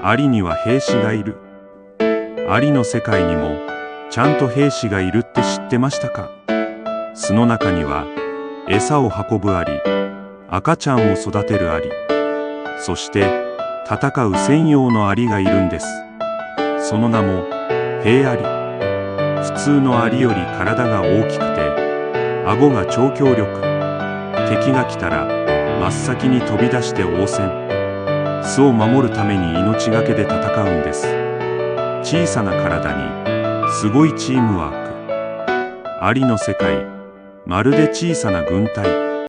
アリには兵士がいる。アリの世界にもちゃんと兵士がいるって知ってましたか？巣の中には餌を運ぶアリ、赤ちゃんを育てるアリ、そして戦う専用のアリがいるんです。その名も兵アリ。普通のアリより体が大きくて顎が超強力。敵が来たら真っ先に飛び出して応戦。巣を守るために命がけで戦うんです。小さな体にすごいチームワーク。アリの世界、まるで小さな軍隊。